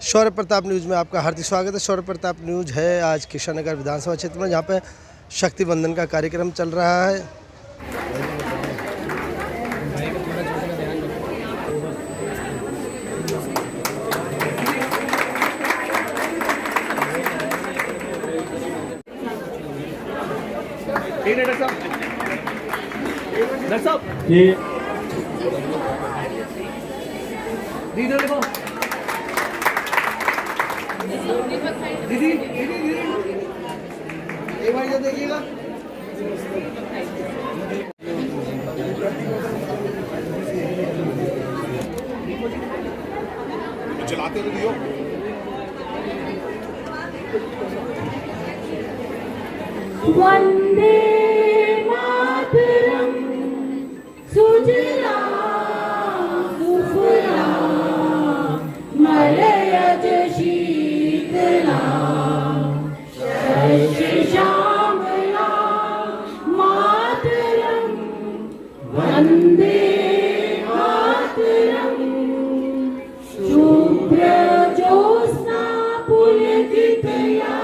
शौर्य Pratap news में आपका हार्दिक स्वागत है। शौर्य प्रताप न्यूज़ है आज किशननगर विधानसभा क्षेत्र में, जहाँ पे शक्ति बंधन का कार्यक्रम चल रहा है। दीदी एक बार इधर देखिएगा। चलाते तो दियो। वंदे मातरम सुजला सुफला मलयज शीतला शस्य श्यामला मातरम वंदे मातरम शुभ्र ज्योत्स्ना पुलकितया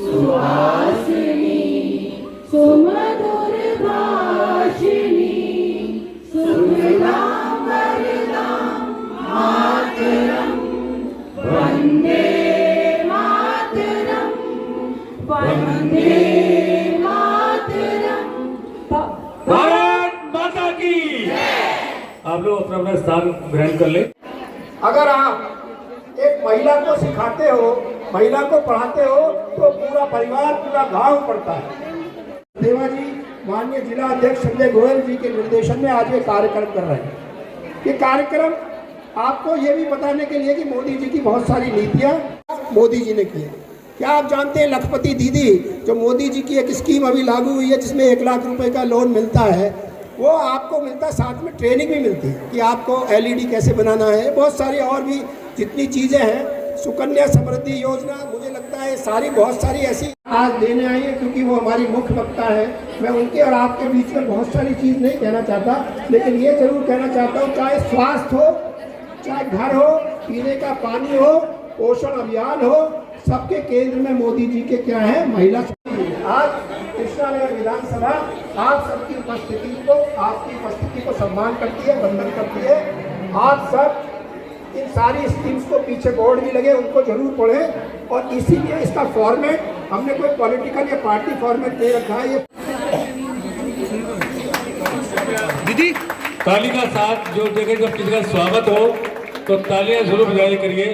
सुहासिनी सुमधुर भाषिणी सुमृदां वरदां मातरं वन्दे मातरं वन्दे मातरं। भारत माता की। आप लोग अपना अपना स्थान ग्रहण कर ले। अगर आप एक महिला को सिखाते हो, महिला को पढ़ाते हो, तो पूरा परिवार, पूरा गांव पढ़ता है। देवा जी माननीय जिला अध्यक्ष संजय गोयल जी के निर्देशन में आज ये कार्यक्रम कर रहे हैं। ये कार्यक्रम आपको ये भी बताने के लिए कि मोदी जी की बहुत सारी नीतियां मोदी जी ने की है। क्या आप जानते हैं लखपति दीदी, जो मोदी जी की एक स्कीम अभी लागू हुई है जिसमें 1 लाख रुपए का लोन मिलता है, वो आपको मिलता है, साथ में ट्रेनिंग भी मिलती है कि आपको LED कैसे बनाना है। बहुत सारी और भी जितनी चीज़ें हैं, सुकन्या समृद्धि योजना, मुझे लगता है सारी बहुत सारी ऐसी आज देने आई है, क्योंकि वो हमारी मुख्य वक्ता है। मैं उनके और आपके बीच में बहुत सारी चीज़ नहीं कहना चाहता, लेकिन ये जरूर कहना चाहता हूँ, चाहे स्वास्थ्य हो, चाहे घर हो, पीने का पानी हो, पोषण अभियान हो, सबके केंद्र में मोदी जी के क्या है, महिला। आज कृष्णानगर विधानसभा आप सबकी उपस्थिति को, आपकी उपस्थिति को सम्मान करती है, वंदन करती है। आप सब इन सारी स्कीम्स को, पीछे बोर्ड भी लगे, उनको जरूर पढ़ें। और इसीलिए इसका फॉर्मेट हमने कोई पॉलिटिकल या पार्टी फॉर्मेट दे रखा है। ये दीदी ताली का साथ जो जगह जब किसी का स्वागत हो तो तालियां जरूर बजाया करिए।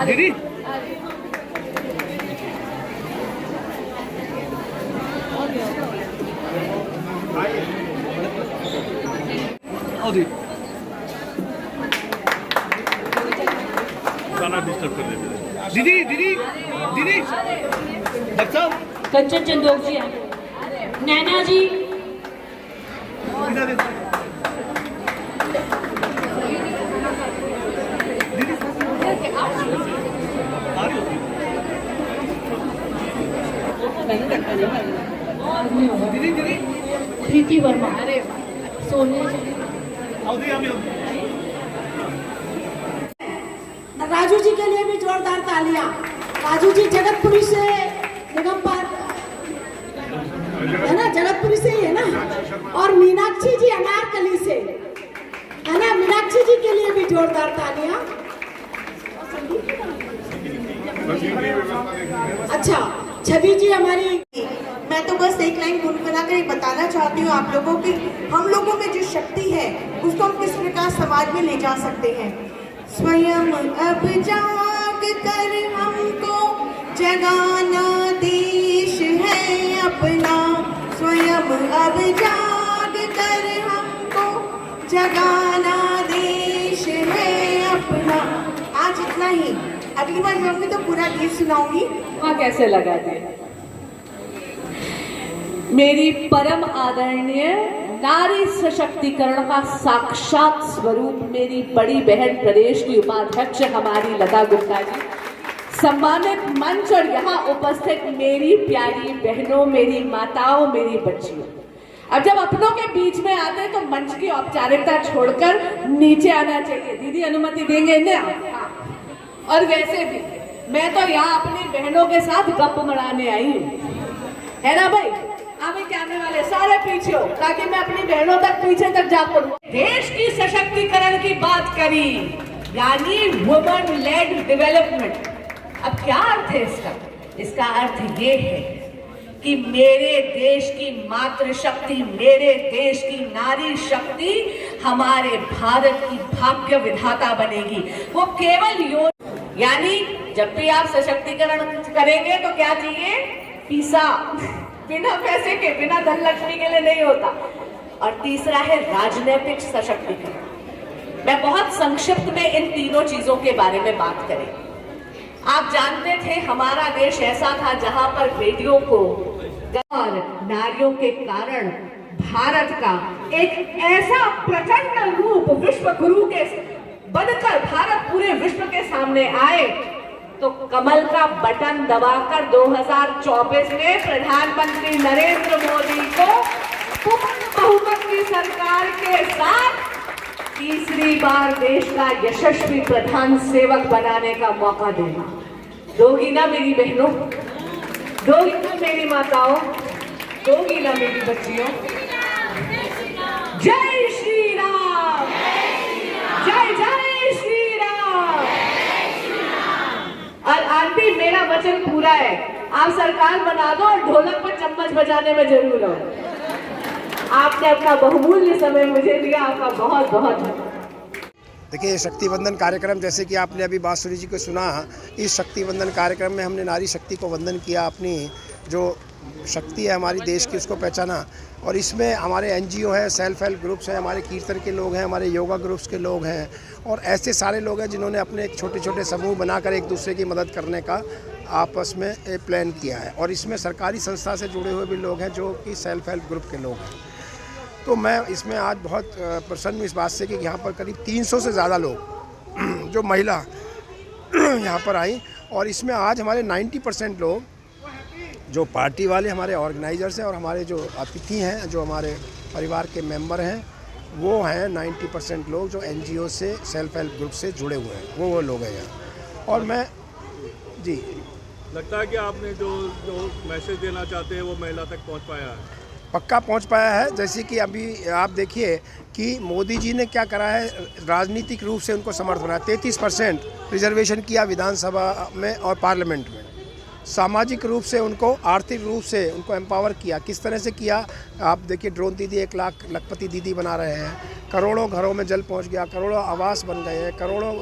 दीदी गाना डिस्टर्ब कर देते। दीदी दीदी दीदी डॉक्टर कंचन चंदोक जी हैं, नैना जी, दीदी दीदी प्रीति वर्मा, सोनिया जी, राजू जी के लिए भी जोरदार तालियां। राजू जी जगतपुरी से निगम पार्क है ना, जगतपुरी से ही है ना। और मीनाक्षी जी अनारकली से है ना, मीनाक्षी जी के लिए भी जोरदार तालियां। अच्छा, छवि जी हमारी। मैं तो बस एक लाइन गुनगुना कर बताना चाहती हूँ आप लोगों की, हम लोगों में जो शक्ति है उसको हम किस प्रकार समाज में ले जा सकते हैं। स्वयं अब जाग कर हमको जगाना देश है अपना, स्वयं अब जाग कर हमको जगाना देश है अपना। आज इतना ही, अगली बार जाऊंगी तो पूरा गीत सुनाऊंगी। वहाँ कैसे लगा दे। मेरी परम आदरणीय नारी सशक्तिकरण का साक्षात स्वरूप मेरी बड़ी बहन प्रदेश की उपाध्यक्ष हमारी लता गुप्ता जी, सम्मानित मंच और यहाँ उपस्थित मेरी प्यारी बहनों, मेरी माताओं, मेरी बच्चियों, अब जब अपनों के बीच में आते हैं तो मंच की औपचारिकता छोड़कर नीचे आना चाहिए। दीदी अनुमति देंगे ना? और वैसे भी मैं तो यहाँ अपनी बहनों के साथ गप मनाने आई हूँ, है ना भाई? आगे कैमरे वाले सारे पीछे हो ताकि मैं अपनी बहनों तक पीछे तक जा पाऊँ। देश की सशक्तिकरण की बात करी, यानी वुमन लेड डेवलपमेंट। अब क्या अर्थ है इसका? इसका अर्थ ये है कि मेरे देश की मातृशक्ति, मेरे देश की नारी शक्ति हमारे भारत की भाग्य विधाता बनेगी। वो केवल यानी जब भी आप सशक्तिकरण करेंगे तो क्या चाहिए? पैसा, बिना पैसे के, बिना धन लक्ष्मी के लिए नहीं होता। और तीसरा है राजनीतिक सशक्तिकरण। मैं बहुत संक्षिप्त में इन तीनों चीजों के बारे में बात करें। आप जानते थे हमारा देश ऐसा था जहां पर बेटियों को और नारियों के कारण भारत का एक ऐसा प्रचंड रूप विश्व गुरु के बनकर भारत पूरे विश्व के सामने आए, तो कमल का बटन दबाकर 2024 में प्रधानमंत्री नरेंद्र मोदी को पूर्ण बहुमत की सरकार के साथ तीसरी बार देश का यशस्वी प्रधान सेवक बनाने का मौका देना। दोगी ना मेरी बहनों, दोगी ना मेरी माताओं, दोगी ना मेरी बच्चियों। जय श्री राम, जय जय श्री राम। और आंटी मेरा वचन पूरा है, आप सरकार बना दो और ढोलक पर चम्मच बजाने में जरूर हो। आपने अपना बहुमूल्य समय मुझे दिया, आपका बहुत बहुत। देखिए, शक्ति वंदन कार्यक्रम जैसे कि आपने अभी बांसुरी जी को सुना, इस शक्ति वंदन कार्यक्रम में हमने नारी शक्ति को वंदन किया, अपनी जो शक्ति है हमारी देश की उसको पहचाना। और इसमें हमारे एनजीओ है, सेल्फ हेल्प ग्रुप्स हैं, हमारे कीर्तन के लोग हैं, हमारे योगा ग्रुप्स के लोग हैं और ऐसे सारे लोग हैं जिन्होंने अपने एक छोटे छोटे समूह बनाकर एक दूसरे की मदद करने का आपस में प्लान किया है। और इसमें सरकारी संस्था से जुड़े हुए भी लोग हैं जो कि सेल्फ हेल्प ग्रुप के लोग हैं। तो मैं इसमें आज बहुत प्रसन्न हूँ इस बात से कि यहाँ पर करीब 300 से ज़्यादा लोग जो महिला यहाँ पर आई, और इसमें आज हमारे 90% लोग जो पार्टी वाले हमारे ऑर्गेनाइजर्स हैं और हमारे जो अतिथि हैं, जो हमारे परिवार के मेंबर हैं, वो हैं 90% लोग जो एनजीओ से, सेल्फ हेल्प ग्रुप से जुड़े हुए हैं, वो लोग हैं यहाँ। और मैं जी लगता है कि आपने जो मैसेज देना चाहते हैं वो महिला तक पहुँच पाया है? पक्का पहुंच पाया है। जैसे कि अभी आप देखिए कि मोदी जी ने क्या करा है, राजनीतिक रूप से उनको समर्थन है, 33% रिजर्वेशन किया विधानसभा में और पार्लियामेंट में। सामाजिक रूप से उनको, आर्थिक रूप से उनको एम्पावर किया। किस तरह से किया आप देखिए, ड्रोन दीदी 1 लाख लखपति दीदी बना रहे हैं, करोड़ों घरों में जल पहुंच गया, करोड़ों आवास बन गए हैं, करोड़ों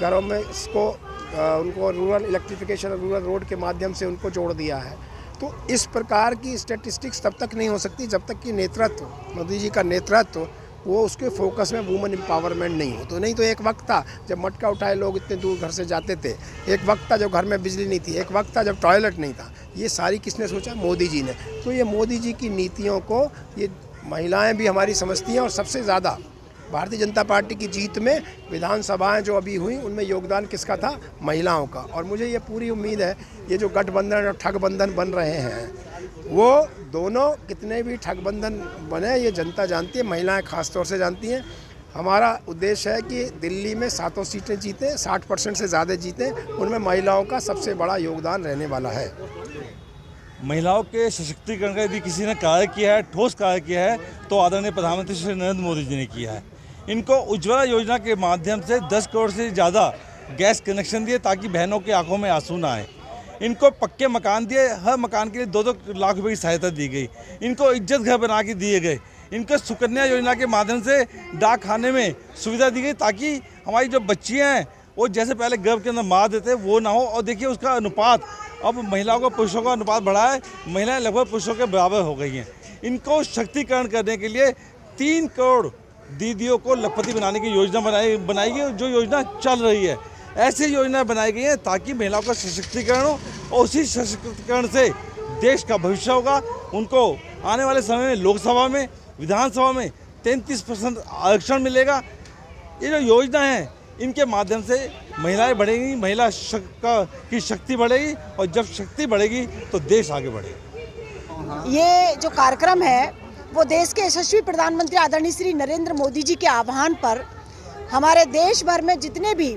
घरों में इसको उनको रूरल इलेक्ट्रिफिकेशन, रूरल रोड के माध्यम से उनको जोड़ दिया है। तो इस प्रकार की स्टैटिस्टिक्स तब तक नहीं हो सकती जब तक कि नेतृत्व, मोदी जी का नेतृत्व, वो उसके फोकस में वुमेन एम्पावरमेंट नहीं हो। तो नहीं तो एक वक्त था जब मटका उठाए लोग इतने दूर घर से जाते थे, एक वक्त था जब घर में बिजली नहीं थी, एक वक्त था जब टॉयलेट नहीं था। ये सारी किसने सोचा? मोदी जी ने। तो ये मोदी जी की नीतियों को ये महिलाएं भी हमारी समझती हैं, और सबसे ज़्यादा भारतीय जनता पार्टी की जीत में विधानसभाएं जो अभी हुई उनमें योगदान किसका था? महिलाओं का। और मुझे ये पूरी उम्मीद है ये जो गठबंधन और ठगबंधन बन रहे हैं, वो दोनों कितने भी ठगबंधन बने ये जनता जानती है, महिलाएं खास तौर से जानती हैं। हमारा उद्देश्य है कि दिल्ली में 7 सीटें जीतें, 60% से ज़्यादा जीतें, उनमें महिलाओं का सबसे बड़ा योगदान रहने वाला है। महिलाओं के सशक्तिकरण का यदि किसी ने कार्य किया है, ठोस कार्य किया है, तो आदरणीय प्रधानमंत्री श्री नरेंद्र मोदी जी ने किया है। इनको उज्ज्वला योजना के माध्यम से 10 करोड़ से ज़्यादा गैस कनेक्शन दिए ताकि बहनों की आंखों में आंसू ना आए। इनको पक्के मकान दिए, हर मकान के लिए 2-2 लाख रुपए की सहायता दी गई। इनको इज्जत घर बना के दिए गए। इनको सुकन्या योजना के माध्यम से डाक खाने में सुविधा दी गई ताकि हमारी जो बच्चियाँ हैं वो जैसे पहले गर्भ के अंदर मार देते वो ना हो। और देखिए उसका अनुपात अब महिलाओं का पुरुषों का अनुपात बढ़ा है, महिलाएं लगभग पुरुषों के बराबर हो गई हैं। इनको शक्तिकरण करने के लिए 3 करोड़ दीदियों को लखपति बनाने की योजना बनाई गई, जो योजना चल रही है। ऐसी योजना बनाई गई है ताकि महिलाओं का सशक्तिकरण हो, और उसी सशक्तिकरण से देश का भविष्य होगा। उनको आने वाले समय में लोकसभा में, विधानसभा में 33% आरक्षण मिलेगा। ये जो योजना है इनके माध्यम से महिलाएं बढ़ेंगी, महिला की शक्ति बढ़ेगी, और जब शक्ति बढ़ेगी तो देश आगे बढ़ेगा। ये जो कार्यक्रम है वो देश के यशस्वी प्रधानमंत्री आदरणीय श्री नरेंद्र मोदी जी के आह्वान पर हमारे देश भर में जितने भी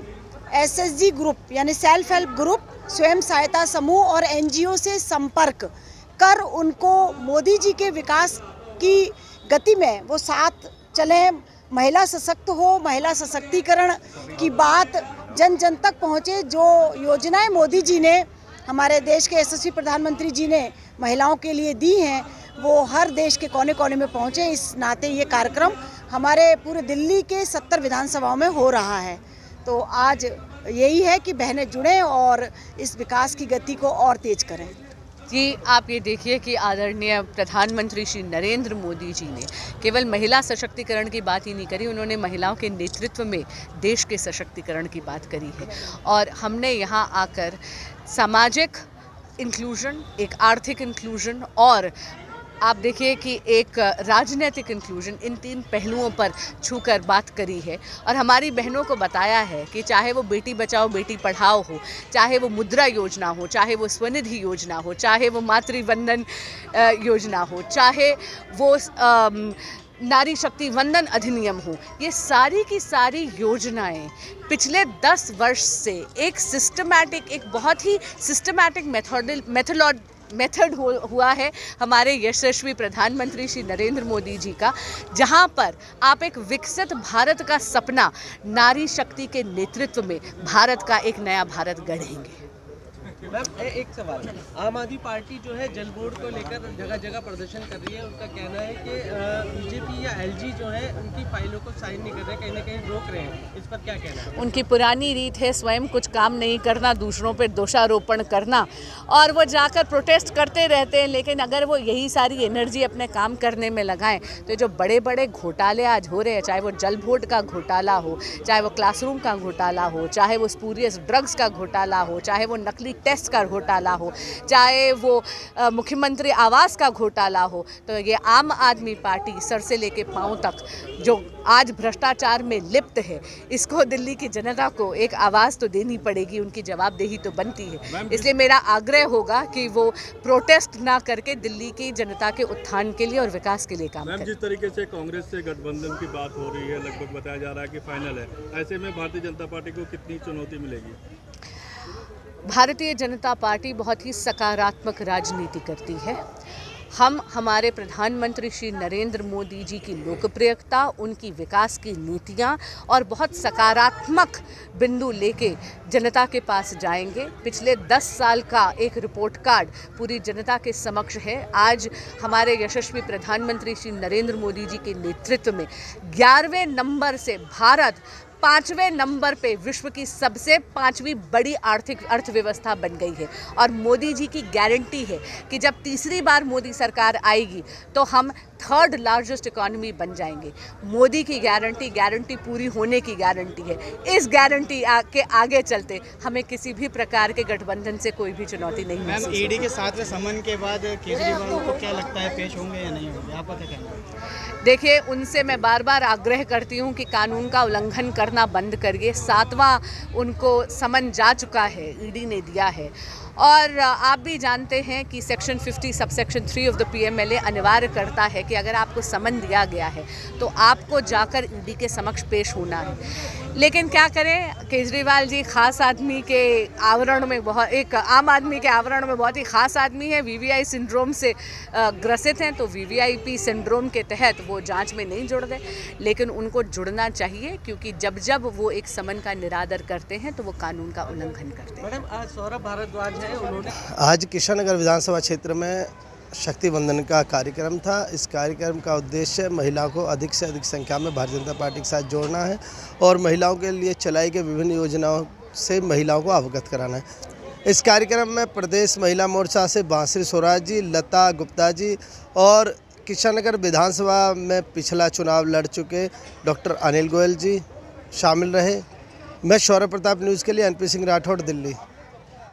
SSG ग्रुप यानी सेल्फ हेल्प ग्रुप, स्वयं सहायता समूह और NGO से संपर्क कर उनको मोदी जी के विकास की गति में वो साथ चलें। महिला सशक्त हो, महिला सशक्तिकरण की बात जन जन तक पहुँचे। जो योजनाएं मोदी जी ने, हमारे देश के यशस्वी प्रधानमंत्री जी ने महिलाओं के लिए दी हैं, वो हर देश के कोने कोने में पहुँचे। इस नाते ये कार्यक्रम हमारे पूरे दिल्ली के 70 विधानसभाओं में हो रहा है। तो आज यही है कि बहनें जुड़ें और इस विकास की गति को और तेज करें। जी, आप ये देखिए कि आदरणीय प्रधानमंत्री श्री नरेंद्र मोदी जी ने केवल महिला सशक्तिकरण की बात ही नहीं करी, उन्होंने महिलाओं के नेतृत्व में देश के सशक्तिकरण की बात करी है। और हमने यहाँ आकर सामाजिक इंक्लूजन, एक आर्थिक इंक्लूजन और आप देखिए कि एक राजनीतिक इंक्लूजन, इन 3 पहलुओं पर छूकर बात करी है। और हमारी बहनों को बताया है कि चाहे वो बेटी बचाओ बेटी पढ़ाओ हो, चाहे वो मुद्रा योजना हो, चाहे वो स्वनिधि योजना हो, चाहे वो मातृवंदन योजना हो, चाहे वो नारी शक्ति वंदन अधिनियम हो, ये सारी की सारी योजनाएं पिछले 10 वर्ष से एक बहुत ही सिस्टमैटिक मेथड हुआ है हमारे यशस्वी प्रधानमंत्री श्री नरेंद्र मोदी जी का, जहां पर आप एक विकसित भारत का सपना नारी शक्ति के नेतृत्व में भारत का एक नया भारत गढ़ेंगे। मैम, एक सवाल, आम आदमी पार्टी जो है जल बोर्ड को लेकर जगह जगह प्रदर्शन कर रही है। उनका कहना है कि बीजेपी या LG जो है उनकी फाइलों को साइन नहीं कर रहे, कहीं ना कहीं रोक रहे हैं। इस पर क्या कहना है? उनकी पुरानी रीत है स्वयं कुछ काम नहीं करना, दूसरों पर दोषारोपण करना, और वो जाकर प्रोटेस्ट करते रहते हैं। लेकिन अगर वो यही सारी एनर्जी अपने काम करने में लगाएं तो जो बड़े बड़े घोटाले आज हो रहे हैं, चाहे वो जल बोर्ड का घोटाला हो, चाहे वो क्लासरूम का घोटाला हो, चाहे वो स्पूरियस ड्रग्स का घोटाला हो, चाहे वो नकली टेस्ट का घोटाला हो, चाहे वो मुख्यमंत्री आवास का घोटाला हो, तो ये आम आदमी पार्टी सर से लेके पांव तक जो आज भ्रष्टाचार में लिप्त है, इसको दिल्ली की जनता को एक आवाज़ तो देनी पड़ेगी, उनकी जवाबदेही तो बनती है। इसलिए मेरा आग्रह होगा कि वो प्रोटेस्ट ना करके दिल्ली की जनता के उत्थान के लिए और विकास के लिए काम करें। जिस तरीके से कांग्रेस से गठबंधन की बात हो रही है, लगभग बताया जा रहा है कि फाइनल है, ऐसे में भारतीय जनता पार्टी को कितनी चुनौती मिलेगी? भारतीय जनता पार्टी बहुत ही सकारात्मक राजनीति करती है। हम हमारे प्रधानमंत्री श्री नरेंद्र मोदी जी की लोकप्रियता, उनकी विकास की नीतियां और बहुत सकारात्मक बिंदु लेके जनता के पास जाएंगे। पिछले 10 साल का एक रिपोर्ट कार्ड पूरी जनता के समक्ष है। आज हमारे यशस्वी प्रधानमंत्री श्री नरेंद्र मोदी जी के नेतृत्व में 11वें नंबर से भारत 5वें नंबर पे विश्व की सबसे 5वीं बड़ी आर्थिक अर्थव्यवस्था बन गई है। और मोदी जी की गारंटी है कि जब तीसरी बार मोदी सरकार आएगी तो हम 3rd लार्जेस्ट इकॉनमी बन जाएंगे। मोदी की गारंटी पूरी होने की गारंटी है। इस गारंटी के आगे चलते हमें किसी भी प्रकार के गठबंधन से कोई भी चुनौती नहीं मिल सकती। ईडी के 7वें समन के बाद केजरीवाल को क्या लगता है, पेश होंगे या नहीं होंगे? आपका क्या कहना है? देखिए, उनसे मैं बार बार आग्रह करती हूँ कि कानून का उल्लंघन करना बंद करिए। 7वां उनको समन जा चुका है, ईडी ने दिया है। और आप भी जानते हैं कि section 50 subsection 3 of the PMLA अनिवार्य करता है कि अगर आपको समन दिया गया है तो आपको जाकर ईडी के समक्ष पेश होना है। लेकिन क्या करें, केजरीवाल जी खास आदमी के आवरण में एक आम आदमी के आवरण में बहुत ही खास आदमी है। VVI सिंड्रोम से ग्रसित हैं, तो VVIP सिंड्रोम के तहत वो जांच में नहीं जुड़ गए। लेकिन उनको जुड़ना चाहिए, क्योंकि जब जब वो एक समन का निरादर करते हैं तो वो कानून का उल्लंघन करते हैं। मैडम, आज सौरभ भारद्वाज है, उन्होंने आज किशननगर विधानसभा क्षेत्र में शक्ति वंदन का कार्यक्रम था। इस कार्यक्रम का उद्देश्य महिलाओं को अधिक से अधिक संख्या में भारतीय जनता पार्टी के साथ जोड़ना है और महिलाओं के लिए चलाई गई विभिन्न योजनाओं से महिलाओं को अवगत कराना है। इस कार्यक्रम में प्रदेश महिला मोर्चा से बांसुरी स्वराज जी, लता गुप्ता जी और किशननगर विधानसभा में पिछला चुनाव लड़ चुके डॉक्टर अनिल गोयल जी शामिल रहे। मैं शौर्य प्रताप न्यूज़ के लिए NP सिंह राठौड़, दिल्ली।